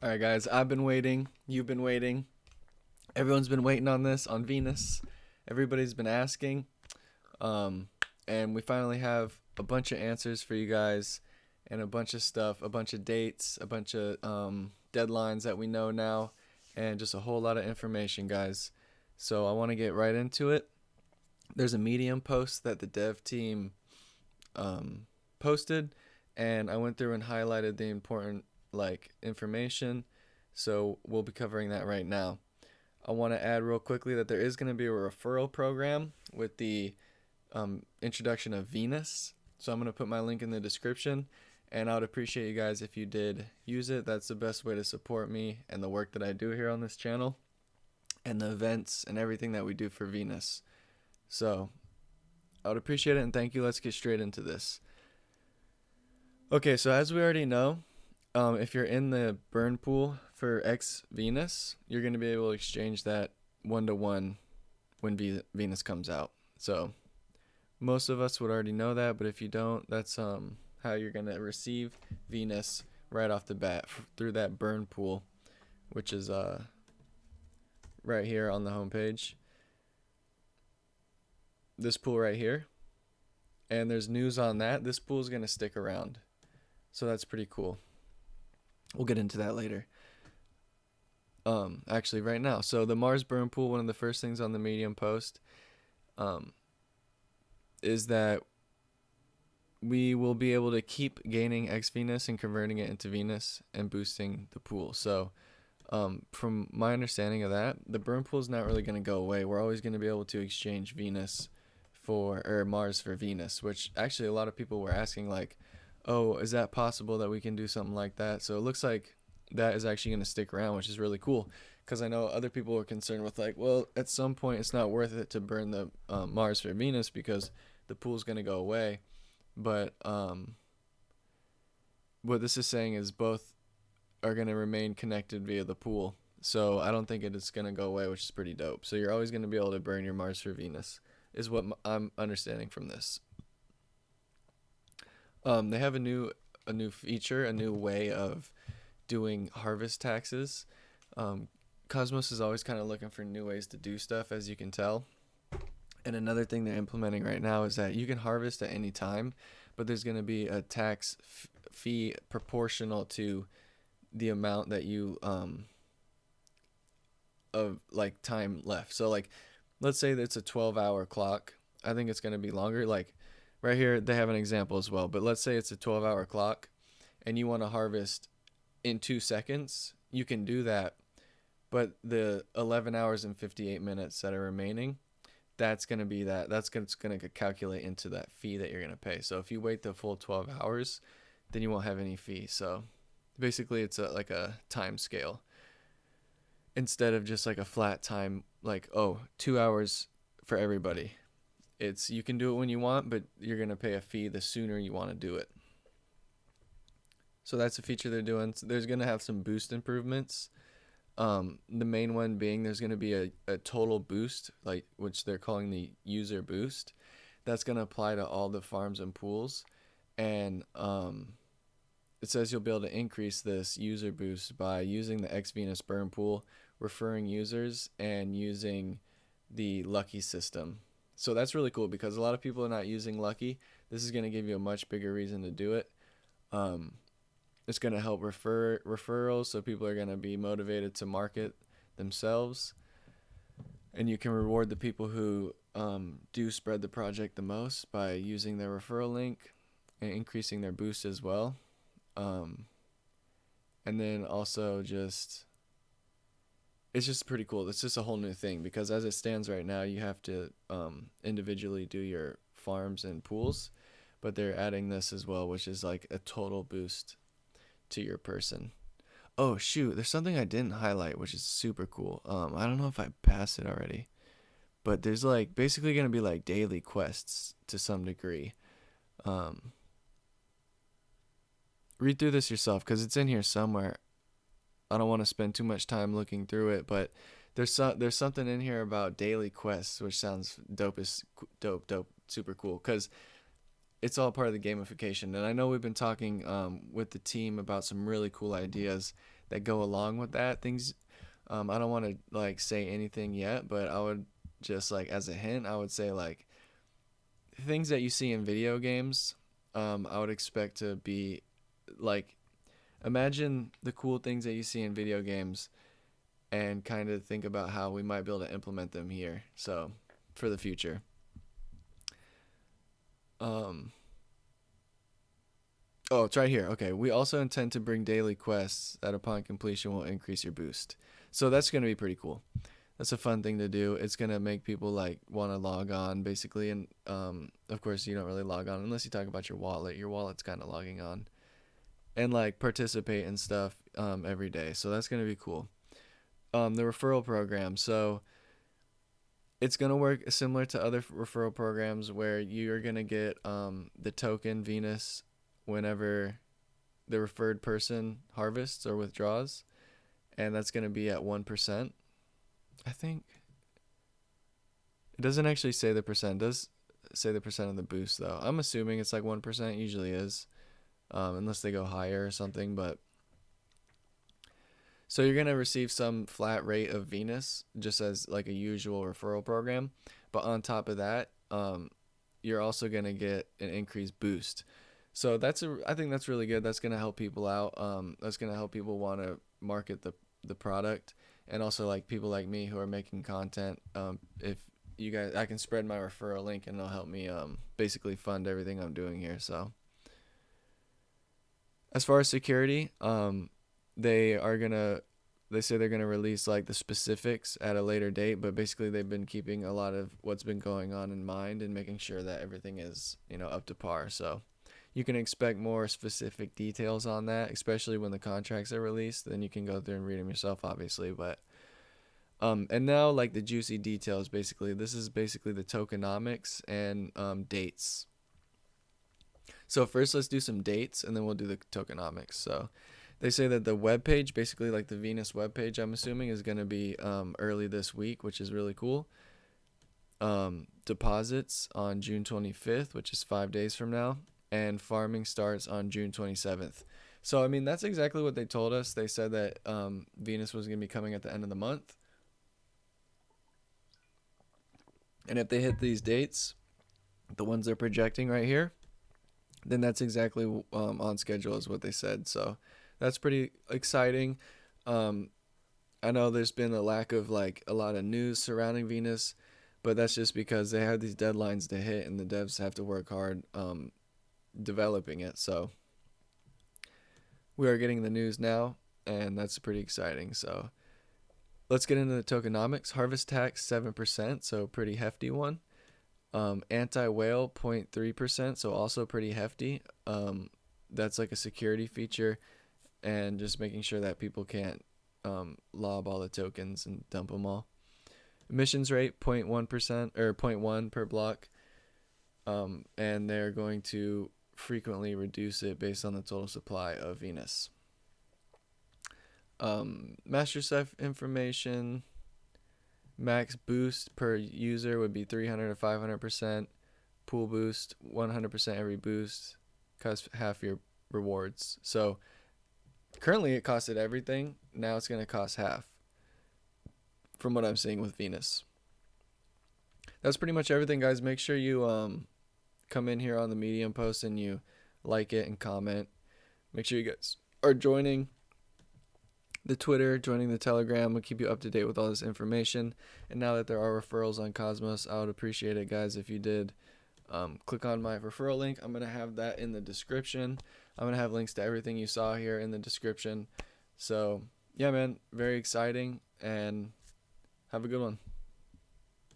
All right, guys, I've been waiting. You've been waiting. Everyone's been waiting on this on Venus. Everybody's been asking. Um, and we finally have a bunch of answers for you guys and a bunch of stuff, a bunch of dates, a bunch of deadlines that we know now, and just a whole lot of information, guys. So I want to get right into it. There's a Medium post that the dev team um, posted, and I went through and highlighted the important information. So we'll be covering that right now. I want to add real quickly that there is going to be a referral program with the introduction of Venus. So I'm going to put my link in the description, and I would appreciate you guys if you did use it. That's the best way to support me and the work that I do here on this channel and the events and everything that we do for Venus. So I would appreciate it and thank you. Let's get straight into this. Okay, so as we already know, if you're in the burn pool for X Venus, you're going to be able to exchange that 1-to-1 when Venus comes out. So most of us would already know that, but if you don't, that's how you're going to receive Venus right off the bat through that burn pool, which is right here on the homepage. This pool right here. And there's news on that. This pool is going to stick around. So that's pretty cool. We'll get into that later. Actually right now. So the Mars burn pool, one of the first things on the Medium post, is that we will be able to keep gaining X Venus and converting it into Venus and boosting the pool. So from my understanding of that, the burn pool is not really going to go away. We're always going to be able to exchange Mars for Venus, which actually a lot of people were asking oh, is that possible that we can do something like that? So it looks like that is actually going to stick around, which is really cool. Because I know other people were concerned with well, at some point it's not worth it to burn the Mars for Venus because the pool's going to go away. But what this is saying is both are going to remain connected via the pool. So I don't think it is going to go away, which is pretty dope. So you're always going to be able to burn your Mars for Venus, is what I'm understanding from this. They have a new feature, a new way of doing harvest taxes. Cosmos is always kind of looking for new ways to do stuff, as you can tell. And another thing they're implementing right now is that you can harvest at any time, but there's going to be a tax fee proportional to the amount that you of time left. So let's say that it's a 12-hour clock. I think it's going to be longer. Right here they have an example as well, but let's say it's a 12-hour clock and you want to harvest in 2 seconds. You can do that, but the 11 hours and 58 minutes that are remaining, that's going to calculate into that fee that you're going to pay. So if you wait the full 12 hours, then you won't have any fee. So basically it's a time scale instead of just a flat time, 2 hours for everybody. It's you can do it when you want, but you're going to pay a fee the sooner you want to do it. So that's a feature they're doing. So there's going to have some boost improvements. The main one being there's going to be a total boost, which they're calling the user boost. That's going to apply to all the farms and pools. And it says you'll be able to increase this user boost by using the X Venus burn pool, referring users, and using the Lucky system. So that's really cool because a lot of people are not using Lucky. This is going to give you a much bigger reason to do it. It's going to help referrals, so people are going to be motivated to market themselves. And you can reward the people who do spread the project the most by using their referral link and increasing their boost as well. And then also it's just pretty cool. It's just a whole new thing because as it stands right now, you have to individually do your farms and pools, but they're adding this as well, which is a total boost to your person. Oh shoot, there's something I didn't highlight, which is super cool. I don't know if I passed it already, but there's basically gonna be daily quests to some degree. Read through this yourself because it's in here somewhere. I don't want to spend too much time looking through it, but there's something in here about daily quests, which sounds dope, super cool. Because it's all part of the gamification. And I know we've been talking with the team about some really cool ideas that go along with that. Things I don't want to like say anything yet, but I would just like as a hint, I would say like things that you see in video games. I would expect to be like imagine the cool things that you see in video games and kind of think about how we might be able to implement them here. So for the future. Um, oh, it's right here. Okay. We also intend to bring daily quests that upon completion will increase your boost. So that's going to be pretty cool. That's a fun thing to do. It's going to make people like want to log on basically. And of course, you don't really log on unless you talk about your wallet. Your wallet's kind of logging on and like participate in stuff every day. So that's going to be cool. The referral program. So it's going to work similar to other referral programs where you're going to get the token Venus whenever the referred person harvests or withdraws, and that's going to be at 1%. I think it doesn't actually say the percent. It does say the percent of the boost though. I'm assuming it's like 1%. Usually is, unless they go higher or something. But so you're gonna receive some flat rate of Venus just as like a usual referral program, but on top of that, you're also gonna get an increased boost. So I think that's really good. That's gonna help people out. That's gonna help people want to market the product, and also like people like me who are making content. If you guys, I can spread my referral link and it'll help me basically fund everything I'm doing here. So as far as security, they are gonna they say they're gonna release like the specifics at a later date, but basically they've been keeping a lot of what's been going on in mind and making sure that everything is up to par. So you can expect more specific details on that, especially when the contracts are released. Then you can go through and read them yourself, obviously. But and now like the juicy details. Basically, this is basically the tokenomics and dates. So first, let's do some dates, and then we'll do the tokenomics. So they say that the web page, basically like the Venus web page, I'm assuming is going to be early this week, which is really cool. Deposits on June 25th, which is 5 days from now, and farming starts on June 27th. So I mean that's exactly what they told us. They said that Venus was going to be coming at the end of the month, and if they hit these dates, the ones they're projecting right here, then that's exactly on schedule is what they said. So that's pretty exciting. Um, I know there's been a lack of like a lot of news surrounding Venus, but that's just because they have these deadlines to hit and the devs have to work hard developing it. So we are getting the news now, and that's pretty exciting. So let's get into the tokenomics. Harvest tax 7%, so pretty hefty one. Anti-whale 0.3%, so also pretty hefty. That's like a security feature, and just making sure that people can't lob all the tokens and dump them all. Emissions rate 0.1% or 0.1 per block, and they're going to frequently reduce it based on the total supply of Venus. Master Chef information. Max boost per user would be 300 to 500%. Pool boost 100% every boost. Costs half your rewards. So currently it costed everything. Now it's going to cost half from what I'm seeing with Venus. That's pretty much everything, guys. Make sure you come in here on the Medium post and you like it and comment. Make sure you guys are joining the Twitter, joining the Telegram. We'll keep you up to date with all this information. And now that there are referrals on Cosmos, I would appreciate it, guys, if you did click on my referral link. I'm going to have that in the description. I'm going to have links to everything you saw here in the description. So, yeah, man, very exciting, and have a good one.